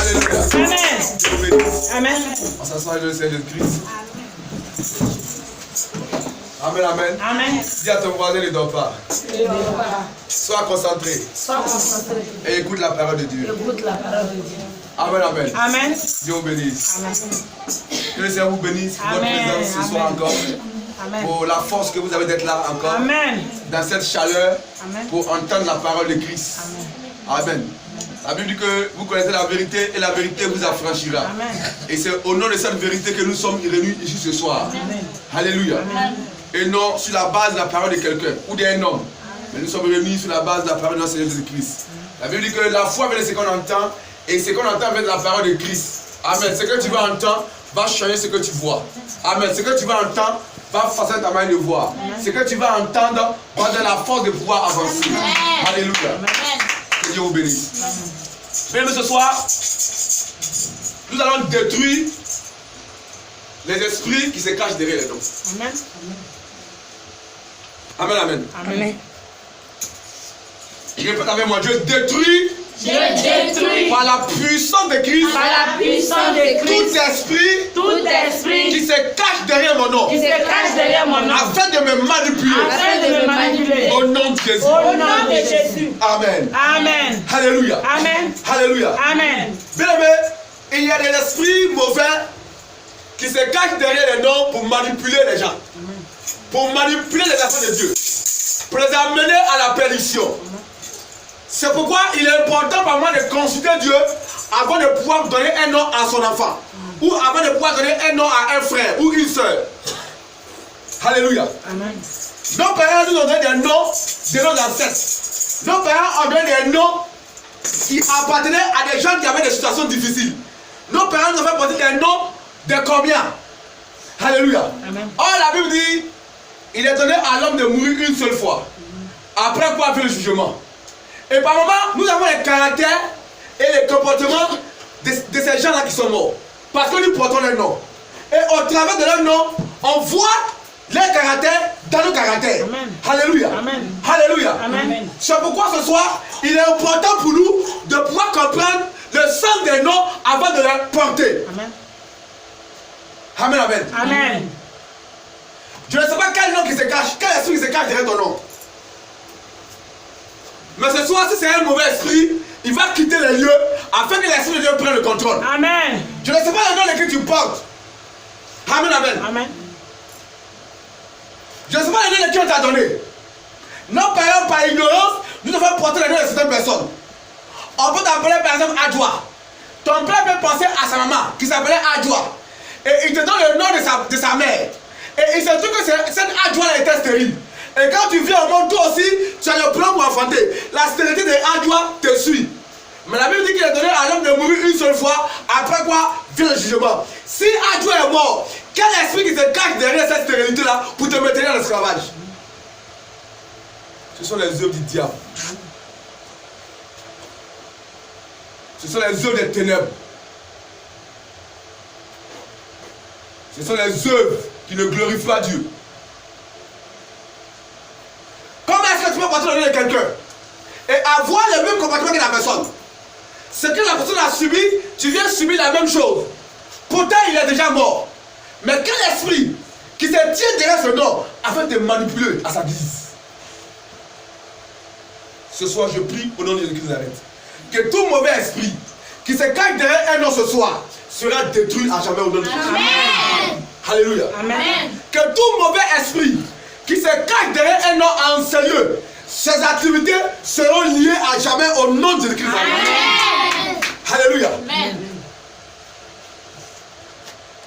Alléluia. Amen. Dieu vous bénisse. Amen. On s'assoit dans le Seigneur Jésus-Christ. Amen, amen. Amen. Dis à ton voisin, ne dors pas. Sois concentré. Sois concentré. Et écoute la parole de Dieu. Écoute la parole de Dieu. Amen, amen. Amen. Dieu vous bénisse. Amen. Que le Seigneur vous bénisse pour votre Amen. présence ce soir Amen. encore. Amen. Pour la force que vous avez d'être là encore. Amen. Dans cette chaleur. Amen. Pour entendre la parole de Christ. Amen. Amen. La Bible dit que vous connaissez la vérité et la vérité vous affranchira. Amen. Et c'est au nom de cette vérité que nous sommes réunis ici ce soir. Amen. Alléluia. Amen. Et non sur la base de la parole de quelqu'un ou d'un homme. Mais nous sommes réunis sur la base de la parole de notre Seigneur Jésus-Christ. La Bible dit que la foi vient de ce qu'on entend et ce qu'on entend vient de la parole de Christ. Amen. Ce que tu vas entendre va changer ce que tu vois. Amen. Ce que tu vas entendre va façonner ta manière de voir. Ce que tu vas entendre va donner la force de pouvoir avancer. Alléluia. Que Dieu vous bénisse. Bien, ce soir, nous allons détruire les esprits qui se cachent derrière les noms. Amen. Amen, amen. Amen. Je répète avec moi, Dieu détruit Je détruis par la puissance de Christ par la puissance de Christ tout esprit qui qui se cache derrière mon nom se cache derrière mon nom afin de me manipuler afin de me manipuler. au nom de Jésus. Au nom de Jésus. Amen. Amen. Alléluia. Amen. Alléluia. Amen. Bien aimé, il y a des esprits mauvais qui se cachent derrière les noms pour manipuler les gens. Pour manipuler les affaires de Dieu. Pour les amener à la perdition. C'est pourquoi il est important pour moi de consulter Dieu avant de pouvoir donner un nom à son enfant. Ou avant de pouvoir donner un nom à un frère ou une soeur. Alléluia. Amen. Nos parents nous ont donné des noms d'ancêtres. Nos parents ont donné des noms qui appartenaient à des gens qui avaient des situations difficiles. Nos parents nous ont fait porter des noms de combien? Alléluia. Amen. Or la Bible dit, il est donné à l'homme de mourir une seule fois. Après quoi vient le jugement. Et par moments, nous avons les caractères et les comportements de ces gens-là qui sont morts. Parce que nous portons leur nom. Et au travers de leur nom, on voit les caractères dans nos caractères. Amen. Alléluia. Amen. Alléluia. Amen. C'est pourquoi ce soir, il est important pour nous de pouvoir comprendre le sens des noms avant de les porter. Amen. Amen, amen. Amen. Je ne sais pas quel nom qui se cache, quel esprit qui se cache derrière ton nom. Mais ce soir, si c'est un mauvais esprit, il va quitter les lieux afin que l'esprit de Dieu prenne le contrôle. Amen. Je ne sais pas le nom que tu portes. Amen, amen. Amen. Je ne sais pas le nom que on t'a donné. Nos parents, par ignorance, nous devons porter le nom de certaines personnes. On peut t'appeler par exemple Adjoa. Ton père peut penser à sa maman qui s'appelait Adjoa. Et il te donne le nom de sa mère. Et il se trouve que cette Adjoa était stérile. Et quand tu viens au monde, toi aussi, tu as le plan pour enfanter. La stérilité de Adjoa te suit. Mais la Bible dit qu'il est donné à l'homme de mourir une seule fois, après quoi vient le jugement. Si Adjoa est mort, quel esprit qui se cache derrière cette stérilité-là pour te maintenir dans l'esclavage? Ce sont les œuvres du diable. Ce sont les œuvres des ténèbres. Ce sont les œuvres qui ne glorifient pas Dieu. Comment est-ce que tu peux porter le nom de quelqu'un et avoir le même comportement que la personne? Ce que la personne a subi, tu viens subir la même chose. Pourtant, il est déjà mort. Mais quel esprit qui se tient derrière ce nom afin de te manipuler à sa guise? Ce soir, je prie au nom de Jésus-Christ de Nazareth. Que tout mauvais esprit qui se cache derrière un nom ce soir sera détruit à jamais au nom de Jésus. Amen. Alléluia. Amen. Que tout mauvais esprit qui se cache derrière un nom enseigneux, ses activités seront liées à jamais au nom de Jésus-Christ. Amen. Alléluia. Amen.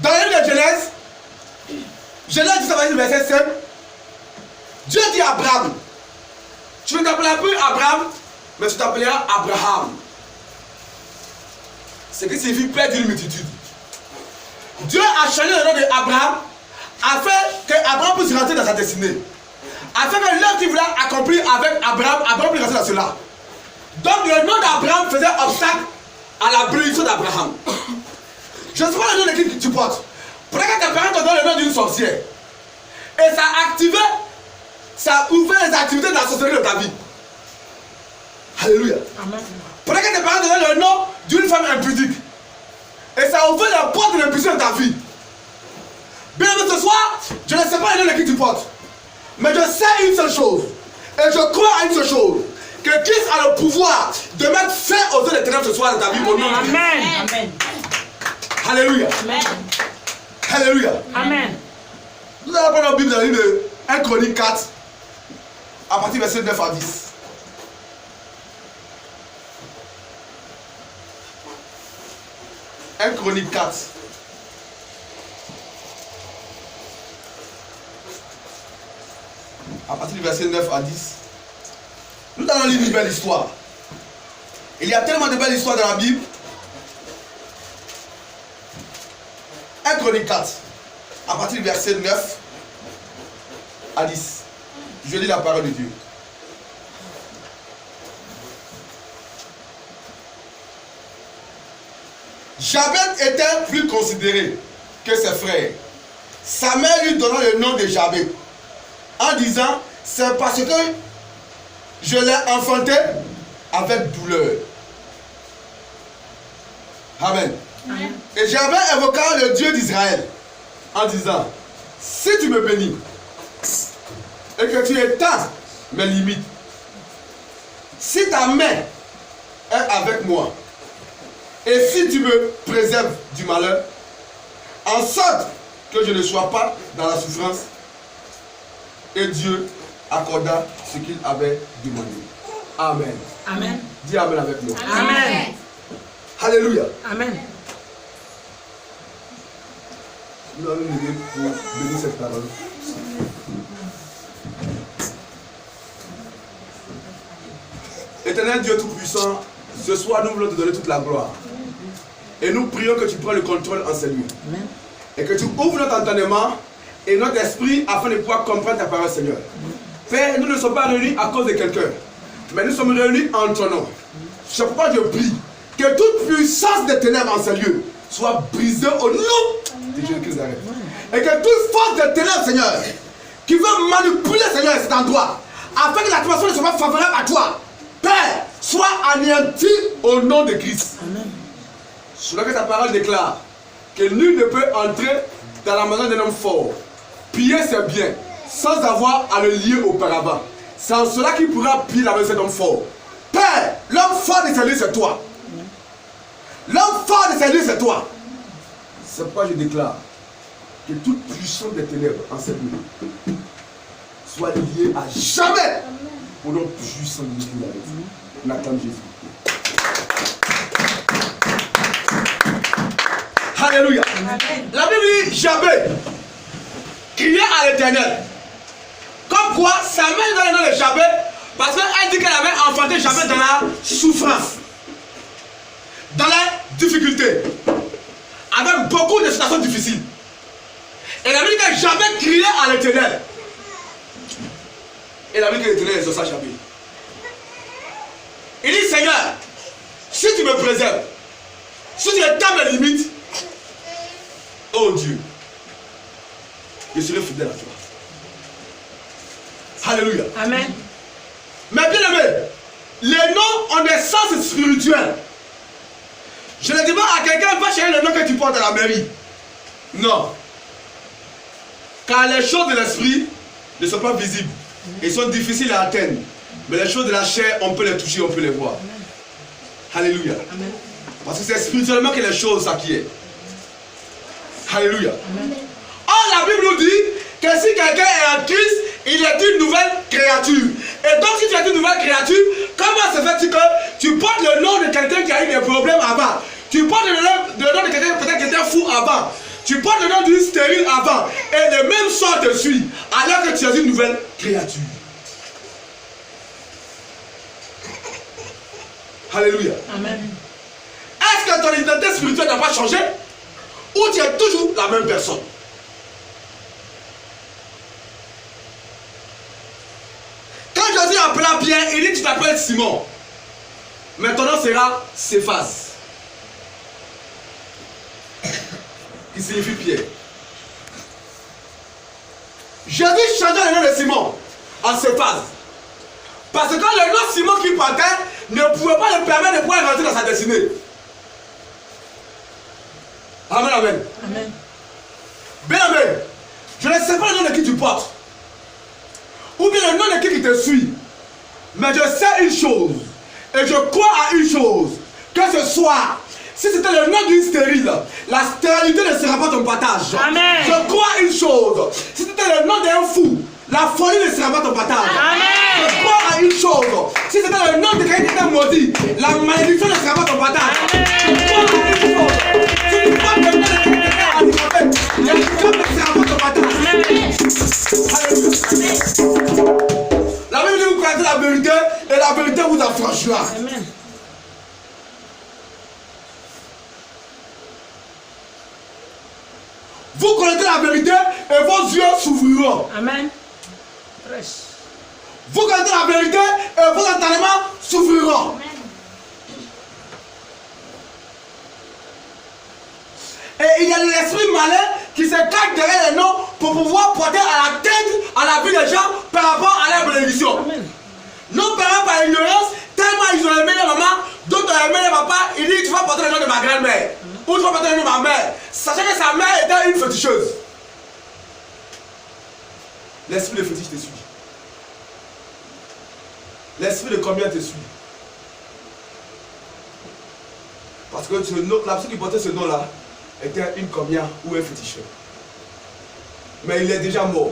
Dans le livre de Genèse, Genèse 10, verset 5, Dieu dit à Abraham, tu ne t'appelleras plus Abraham, mais tu t'appelleras Abraham. Ce qui signifie père d'une multitude. Dieu a changé le nom d'Abraham afin qu'Abraham puisse rentrer dans sa destinée. Afin que l'œuvre qu'il voulait accomplir avec Abraham, Abraham puisse rentrer dans cela. Donc le nom d'Abraham faisait obstacle à la bénédiction d'Abraham. Je ne sais pas le nom que tu portes. Peut-être que tes parents te donnent le nom d'une sorcière. Et ça a activé, ça a ouvert les activités de la sorcellerie de ta vie. Alléluia. Peut-être que tes parents donnaient le nom d'une femme impudique. Et ça ouvre la porte de l'impudicité dans ta vie. Bien ce soir, je ne sais pas le nom de qui tu portes. Mais je sais une seule chose. Et je crois à une seule chose. Que Christ a le pouvoir de mettre fin aux œuvres des ténèbres ce soir dans ta vie au nom de Dieu. Amen. Alléluia. Amen. Alléluia. Amen. Nous allons prendre la Bible dans le livre de 1 Chronique 4, à partir du verset 9 à 10. « 1 Chronique 4. À partir du verset 9 à 10. Nous allons lire une belle histoire. Il y a tellement de belles histoires dans la Bible. 1 Chronique 4. À partir du verset 9 à 10. Je lis la parole de Dieu. Jabez était plus considéré que ses frères. Sa mère lui donna le nom de Jabez en disant, c'est parce que je l'ai enfanté avec douleur. Amen. Amen. Et Jabez évoqua le Dieu d'Israël en disant, si tu me bénis et que tu étends mes limites, si ta main est avec moi, et si tu me préserves du malheur, en sorte que je ne sois pas dans la souffrance, et Dieu accorda ce qu'il avait demandé. Amen. Amen. Dis Amen avec moi. Amen. Alléluia. Amen. Nous allons lever pour bénir cette parole. Éternel Dieu Tout-Puissant, ce soir nous voulons te donner toute la gloire. Et nous prions que tu prends le contrôle en ces lieux. Et que tu ouvres notre entendement et notre esprit afin de pouvoir comprendre ta parole, Seigneur. Père, nous ne sommes pas réunis à cause de quelqu'un, mais nous sommes réunis en ton nom. C'est pourquoi je prie que toute puissance des ténèbres en ces lieux soit brisée au nom de Jésus-Christ d'Azareth. Et que toute force des ténèbres, Seigneur, qui veut manipuler, Seigneur, cet endroit, afin que l'atmosphère ne soit pas favorable à toi, Père, sois anéanti au nom de Christ. Selon que ta parole déclare que nul ne peut entrer dans la maison d'un homme fort, piller ses biens, sans avoir à le lier auparavant. C'est en cela qu'il pourra piller la maison d'un homme fort. Père, l'homme fort de ces lieux, c'est toi. L'homme fort de ces lieux, c'est toi. C'est pourquoi je déclare que toute puissance des ténèbres en cette nuit soit liée à jamais au nom puissant de Jésus. On acclame Jésus. Alléluia. La Bible dit Jabez criait à l'Éternel. Comme quoi, sa mère dans le nom de Jabez, parce qu'elle dit qu'elle avait enfanté Jabez dans la souffrance, dans la difficulté, avec beaucoup de situations difficiles. Et la Bible dit que Jabez criait à l'Éternel. Et la Bible dit que l'Éternel exauça Jabez. Il dit, Seigneur, si tu me préserves, si tu étends mes limites, oh Dieu, je serai fidèle à toi. Alléluia. Amen. Mais bien aimé, les noms ont des sens spirituels. Je ne dis pas à quelqu'un, va chercher le nom que tu portes à la mairie. Non. Car les choses de l'esprit ne sont pas visibles. Ils sont difficiles à atteindre. Mais les choses de la chair, on peut les toucher, on peut les voir. Alléluia. Amen. Parce que c'est spirituellement que les choses s'acquièrent. Alléluia. Amen. Or, la Bible nous dit que si quelqu'un est en Christ, il est une nouvelle créature. Et donc, si tu es une nouvelle créature, comment se fait-il que tu portes le nom de quelqu'un qui a eu des problèmes avant? Tu portes le nom de quelqu'un peut-être qui était fou avant. Tu portes le nom d'une stérile avant. Et le même sort te suit, alors que tu es une nouvelle créature. Alléluia. Amen. Est-ce que ton identité spirituelle n'a pas changé? Ou tu es toujours la même personne? Quand Jésus appela Pierre, il dit tu t'appelles Simon. Mais ton nom sera Céphas, qui signifie Pierre. Jésus changea le nom de Simon en Céphas. Parce que le nom Simon qui portait ne pouvait pas le permettre de pouvoir rentrer dans sa destinée. Amen, amen. Amen. Bien amen. Je ne sais pas le nom de qui tu portes. Ou bien le nom de qui te suit. Mais je sais une chose. Et je crois à une chose. Que ce soir, si c'était le nom d'une stérile, la stérilité ne sera pas ton partage. Amen. Je crois à une chose. Si c'était le nom d'un fou, la folie ne sera pas ton partage. Amen. Je crois à une chose. Si c'était le nom de quelqu'un qui était maudit, la malédiction ne sera pas ton partage. Je crois à une chose. Si tu portes le nom de quelqu'un qui était handicapé, l'handicap ne sera pas ton partage. Alléluia. La Bible dit vous connaissez la vérité et la vérité vous affranchira. Amen. Vous connaissez la vérité et vos yeux s'ouvriront. Amen. Prêche. Vous connaissez la vérité et vos entendements s'ouvriront. Et il y a l'esprit malin qui se cache derrière les noms pour pouvoir porter à la tête, à la vie des gens par rapport à leur bénédiction. Amen. Nos parents par ignorance, tellement ils ont aimé les mamans, d'autres ont aimé les papas, ils disent tu vas porter le nom de ma grand-mère. Ou tu vas porter le nom de ma mère. Sachant que sa mère était une féticheuse. L'esprit de fétiche te suit. L'esprit de combien te suit? Parce que la personne qui portait ce nom-là était une combien ou un féticheur. Mais il est déjà mort.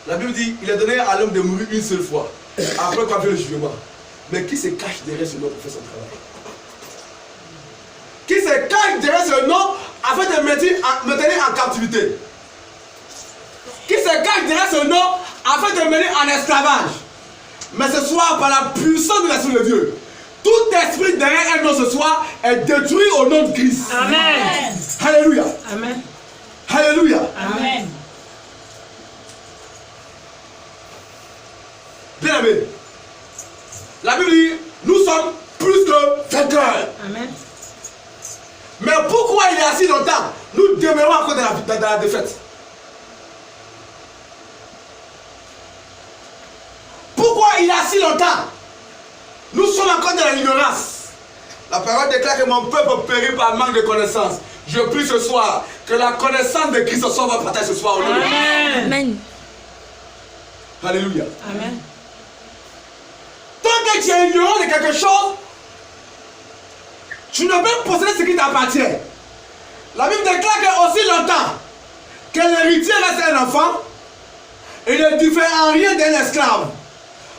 La Bible dit il est donné à l'homme de mourir une seule fois. Après qu'on fait le jugement. Mais qui se cache derrière ce nom pour faire son travail? Qui se cache derrière ce nom afin de me tenir en captivité? Qui se cache derrière ce nom afin de me mener en esclavage? Mais ce soir, par la puissance de l'Esprit de Dieu, tout esprit derrière un nom ce soir est détruit au nom de Christ. Amen. Alléluia. Amen. Alléluia. Amen. Bien aimé, la Bible dit nous sommes plus que vainqueurs. Amen. Mais pourquoi il y a si longtemps nous demeurons encore dans la défaite? Pourquoi il y a si longtemps nous sommes encore dans l'ignorance? La parole déclare que mon peuple périt par manque de connaissance. Je prie ce soir que la connaissance de Christ soit va partager ce soir au nom de Jésus. Amen. Alléluia. Amen. Tant que tu es ignorant de quelque chose, tu ne peux posséder ce qui t'appartient. La Bible déclare que aussi longtemps que l'héritier reste un enfant, il ne diffère en rien d'un esclave.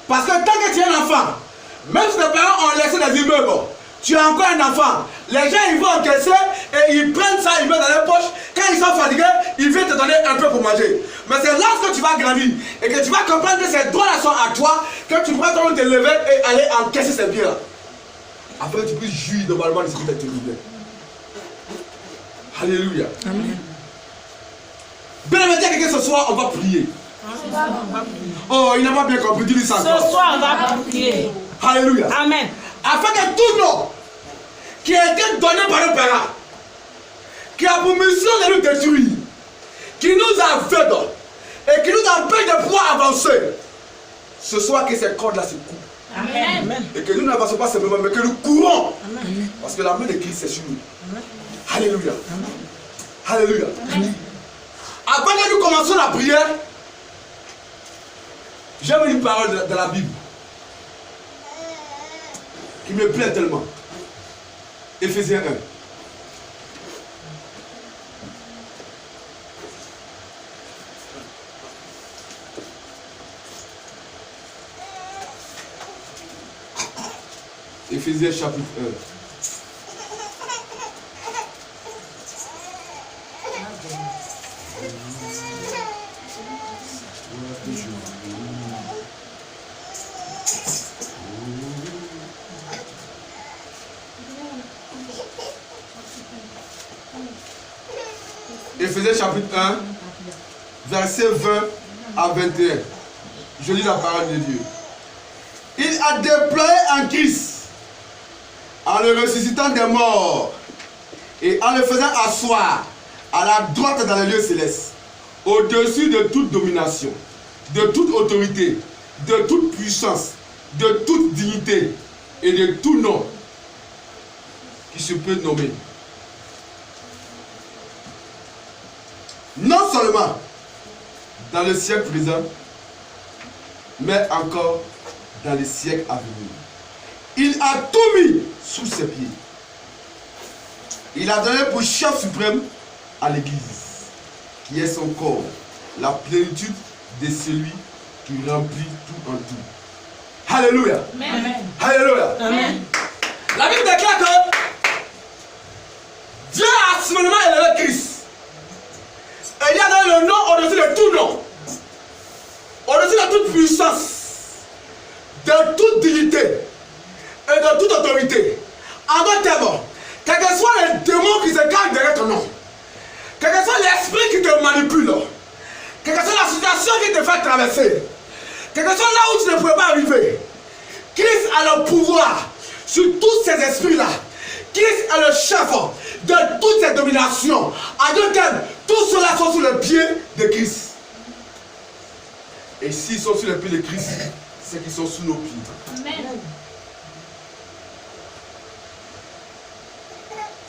Parce que tant que tu es un enfant, même si tes parents ont laissé des immeubles, tu es encore un enfant. Les gens ils vont encaisser et ils prennent ça, ils mettent dans leur poche. Quand ils sont fatigués, ils viennent te donner un peu pour manger. Mais c'est lorsque tu vas grandir et que tu vas comprendre que ces droits-là sont à toi, que tu pourras te lever et aller encaisser ces biens-là. Afin que tu puisses jouir normalement de ce qui t'est livré. Alléluia. Amen. Bien aimé, dis à quelqu'un ce soir, on va prier. Oh, il n'a pas bien compris, dis-lui ça encore. Ce soir, on va prier. Alléluia. Amen. Afin que tout nom qui a été donné par nos parents, qui a pour mission de nous détruire, qui nous aveugle et qui nous empêche de pouvoir avancer, ce soir que ces cordes-là se coupent. Amen. Et que nous n'avançons pas simplement, mais que nous courons. Amen. Parce que la main de Christ est sur nous. Amen. Alléluia. Alléluia. Avant que nous commencions la prière, j'aime une parole de la Bible qui me plaît tellement. Éphésiens 1. Éphésiens chapitre 1. Éphésiens chapitre 1, verset 20 à 21. Je lis la parole de Dieu. Il a déployé en Christ, en le ressuscitant des morts et en le faisant asseoir à la droite dans les lieux célestes, au-dessus de toute domination, de toute autorité, de toute puissance, de toute dignité et de tout nom qui se peut nommer. Non seulement dans le siècle présent, mais encore dans les siècles à venir. Il a tout mis sous ses pieds. Il a donné pour chef suprême à l'Église, qui est son corps, la plénitude de celui qui remplit tout en tout. Alléluia. Amen. Alléluia. Amen. La Bible déclare que Dieu a soudainement élevé Christ. Et il y a donné le nom au-dessus de tout nom, au-dessus de toute puissance, de toute dignité et de toute autorité. En d'autres termes, quel que soit le démon qui se cache derrière ton nom, quel que soit l'esprit qui te manipule, quelle que soit la situation qui te fait traverser, quel que soit là où tu ne pouvais pas arriver, Christ a le pouvoir sur tous ces esprits-là. Christ est le chef de toutes ces dominations. En deux termes, tous ceux-là sont sous le pied de Christ. Et s'ils sont sous les pieds de Christ, c'est qu'ils sont sous nos pieds. Amen.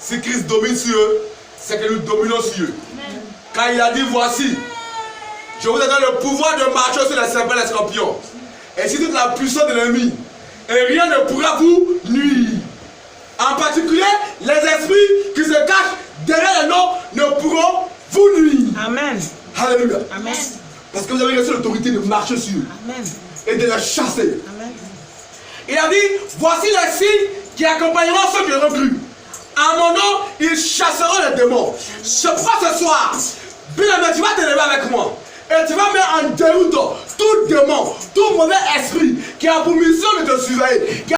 Si Christ domine sur eux, c'est que nous dominons sur eux. Amen. Quand il a dit, voici, je vous ai donné le pouvoir de marcher sur les serpents et les scorpions. Et sur toute la puissance de l'ennemi. Et rien ne pourra vous nuire. En particulier, les esprits qui se cachent derrière le nom ne pourront vous nuire. Amen. Alléluia. Amen. Parce que vous avez reçu l'autorité de marcher sur eux Amen. et de les chasser. Amen. Il a dit, voici les signes qui accompagneront ceux qui auront cru. En mon nom, ils chasseront les démons. Je crois ce soir, bien-aimé, tu vas te lever avec moi. Et tu vas mettre en déroute tout démon, tout mauvais esprit qui a pour mission de te surveiller.